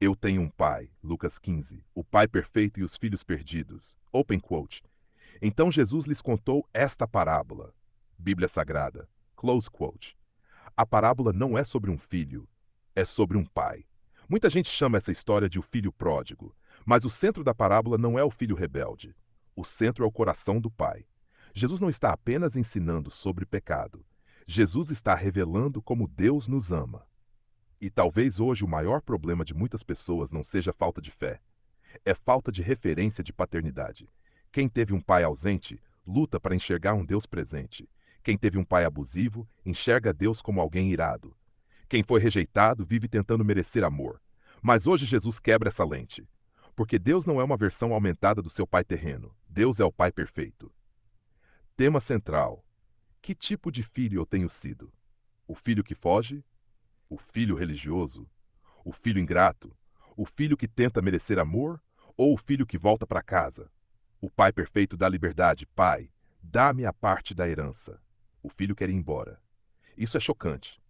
Eu tenho um pai, Lucas 15, o pai perfeito e os filhos perdidos. Open quote. Então Jesus lhes contou esta parábola. Bíblia Sagrada. Close quote. A parábola não é sobre um filho, é sobre um pai. Muita gente chama essa história de o filho pródigo, mas o centro da parábola não é o filho rebelde. O centro é o coração do pai. Jesus não está apenas ensinando sobre pecado. Jesus está revelando como Deus nos ama. E talvez hoje o maior problema de muitas pessoas não seja falta de fé, é falta de referência de paternidade. Quem teve um pai ausente luta para enxergar um Deus presente. Quem teve um pai abusivo enxerga Deus como alguém irado. Quem foi rejeitado vive tentando merecer amor. Mas hoje Jesus quebra essa lente. Porque Deus não é uma versão aumentada do seu pai terreno. Deus é o pai perfeito. Tema central: que tipo de filho eu tenho sido? O filho que foge? O filho religioso? O filho ingrato? O filho que tenta merecer amor? Ou o filho que volta para casa? O pai perfeito dá liberdade. Pai, dá-me a parte da herança. O filho quer ir embora. Isso é chocante,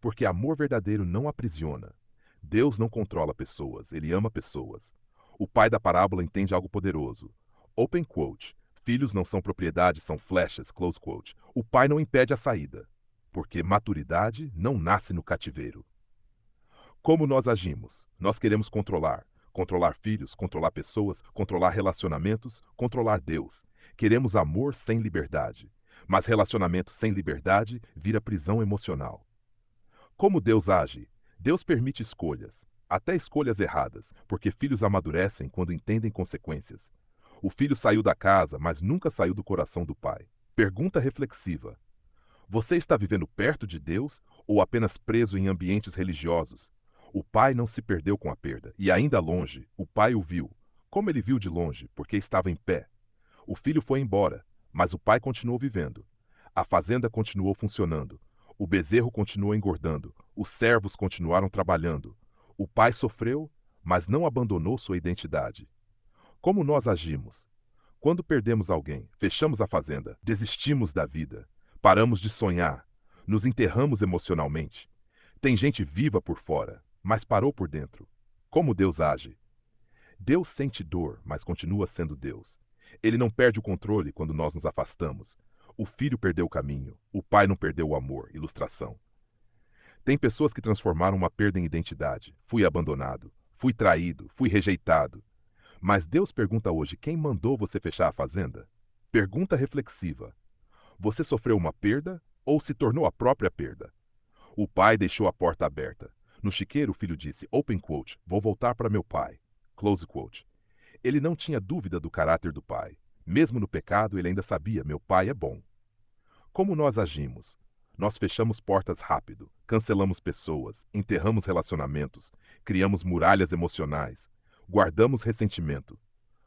porque amor verdadeiro não aprisiona. Deus não controla pessoas, ele ama pessoas. O pai da parábola entende algo poderoso. Open quote. Filhos não são propriedade, são flechas, close quote. O pai não impede a saída, porque maturidade não nasce no cativeiro. Como nós agimos? Nós queremos controlar. Controlar filhos, controlar pessoas, controlar relacionamentos, controlar Deus. Queremos amor sem liberdade. Mas relacionamento sem liberdade vira prisão emocional. Como Deus age? Deus permite escolhas, até escolhas erradas, porque filhos amadurecem quando entendem consequências. O filho saiu da casa, mas nunca saiu do coração do pai. Pergunta reflexiva: você está vivendo perto de Deus ou apenas preso em ambientes religiosos? O pai não se perdeu com a perda, e ainda longe, o pai o viu. Como ele viu de longe? Porque estava em pé. O filho foi embora, mas o pai continuou vivendo. A fazenda continuou funcionando. O bezerro continuou engordando. Os servos continuaram trabalhando. O pai sofreu, mas não abandonou sua identidade. Como nós agimos? Quando perdemos alguém, fechamos a fazenda, desistimos da vida, paramos de sonhar, nos enterramos emocionalmente. Tem gente viva por fora, mas parou por dentro. Como Deus age? Deus sente dor, mas continua sendo Deus. Ele não perde o controle quando nós nos afastamos. O filho perdeu o caminho, o pai não perdeu o amor. Ilustração. Tem pessoas que transformaram uma perda em identidade. Fui abandonado, fui traído, fui rejeitado. Mas Deus pergunta hoje: quem mandou você fechar a fazenda? Pergunta reflexiva: você sofreu uma perda ou se tornou a própria perda? O pai deixou a porta aberta. No chiqueiro, o filho disse, open quote, vou voltar para meu pai. Close quote. Ele não tinha dúvida do caráter do pai. Mesmo no pecado, ele ainda sabia, meu pai é bom. Como nós agimos? Nós fechamos portas rápido, cancelamos pessoas, enterramos relacionamentos, criamos muralhas emocionais, guardamos ressentimento.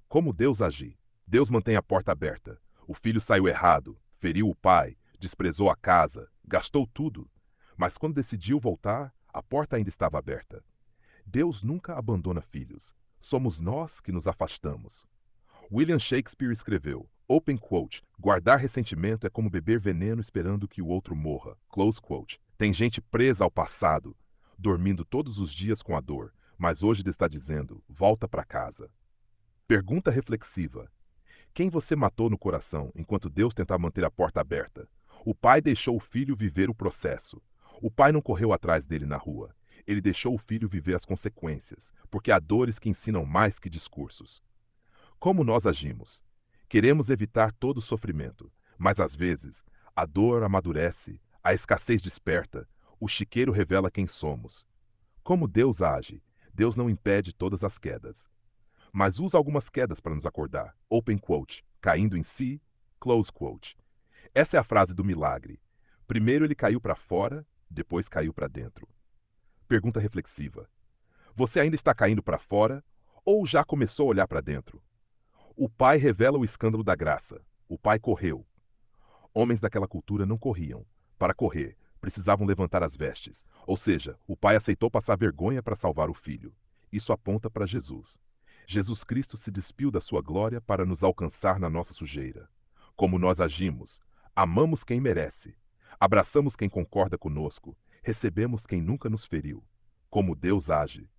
Como Deus agir? Deus mantém a porta aberta. O filho saiu errado, feriu o pai, desprezou a casa, gastou tudo. Mas quando decidiu voltar, a porta ainda estava aberta. Deus nunca abandona filhos. Somos nós que nos afastamos. William Shakespeare escreveu, open quote, guardar ressentimento é como beber veneno esperando que o outro morra, close quote. Tem gente presa ao passado, dormindo todos os dias com a dor, mas hoje está dizendo, volta para casa. Pergunta reflexiva: quem você matou no coração enquanto Deus tentava manter a porta aberta? O pai deixou o filho viver o processo. O pai não correu atrás dele na rua. Ele deixou o filho viver as consequências, porque há dores que ensinam mais que discursos. Como nós agimos? Queremos evitar todo o sofrimento, mas às vezes a dor amadurece, a escassez desperta, o chiqueiro revela quem somos. Como Deus age? Deus não impede todas as quedas, mas usa algumas quedas para nos acordar. Open quote, caindo em si, close quote. Essa é a frase do milagre. Primeiro ele caiu para fora, depois caiu para dentro. Pergunta reflexiva: você ainda está caindo para fora ou já começou a olhar para dentro? O pai revela o escândalo da graça. O pai correu. Homens daquela cultura não corriam. Para correr, precisavam levantar as vestes. Ou seja, o pai aceitou passar vergonha para salvar o filho. Isso aponta para Jesus. Jesus Cristo se despiu da sua glória para nos alcançar na nossa sujeira. Como nós agimos? Amamos quem merece. Abraçamos quem concorda conosco. Recebemos quem nunca nos feriu. Como Deus age?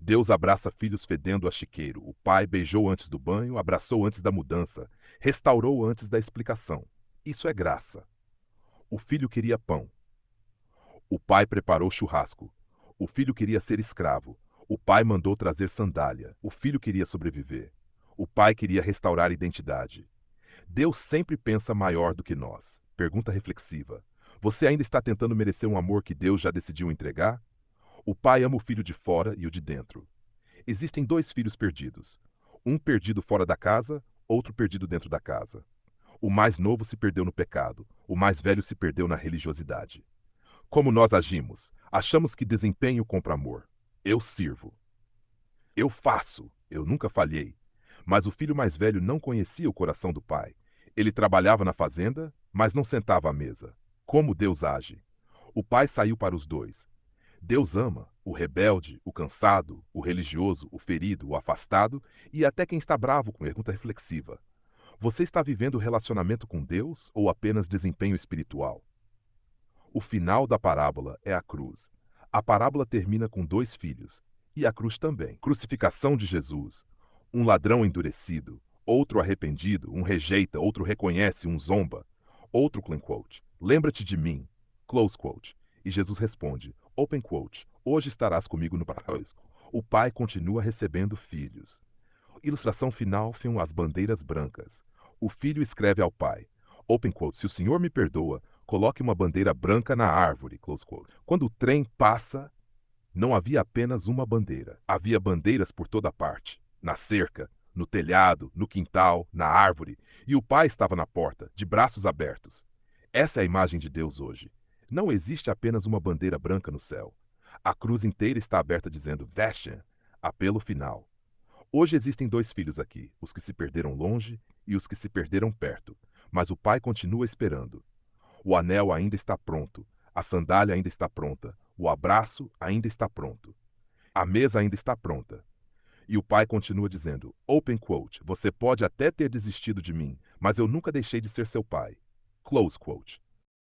Deus abraça filhos fedendo a chiqueiro. O pai beijou antes do banho, abraçou antes da mudança, restaurou antes da explicação. Isso é graça. O filho queria pão. O pai preparou churrasco. O filho queria ser escravo. O pai mandou trazer sandália. O filho queria sobreviver. O pai queria restaurar a identidade. Deus sempre pensa maior do que nós. Pergunta reflexiva. Você ainda está tentando merecer um amor que Deus já decidiu entregar? O pai ama o filho de fora e o de dentro. Existem dois filhos perdidos. Um perdido fora da casa, outro perdido dentro da casa. O mais novo se perdeu no pecado. O mais velho se perdeu na religiosidade. Como nós agimos? Achamos que desempenho compra amor. Eu sirvo. Eu faço. Eu nunca falhei. Mas o filho mais velho não conhecia o coração do pai. Ele trabalhava na fazenda, mas não sentava à mesa. Como Deus age? O pai saiu para os dois. Deus ama o rebelde, o cansado, o religioso, o ferido, o afastado e até quem está bravo. Com pergunta reflexiva. Você está vivendo relacionamento com Deus ou apenas desempenho espiritual? O final da parábola é a cruz. A parábola termina com dois filhos. E a cruz também. Crucificação de Jesus. Um ladrão endurecido. Outro arrependido. Um rejeita, outro reconhece, um zomba. Outro, clean quote, lembra-te de mim. Close quote. E Jesus responde, open quote, hoje estarás comigo no paraíso. O pai continua recebendo filhos. Ilustração final, filme As Bandeiras Brancas. O filho escreve ao pai, open quote, se o senhor me perdoa, coloque uma bandeira branca na árvore, close quote. Quando o trem passa, não havia apenas uma bandeira. Havia bandeiras por toda parte. Na cerca, no telhado, no quintal, na árvore. E o pai estava na porta, de braços abertos. Essa é a imagem de Deus hoje. Não existe apenas uma bandeira branca no céu. A cruz inteira está aberta dizendo, Vestem, apelo final. Hoje existem dois filhos aqui, os que se perderam longe e os que se perderam perto. Mas o pai continua esperando. O anel ainda está pronto, a sandália ainda está pronta, o abraço ainda está pronto. A mesa ainda está pronta. E o pai continua dizendo, open quote, você pode até ter desistido de mim, mas eu nunca deixei de ser seu pai. Close quote.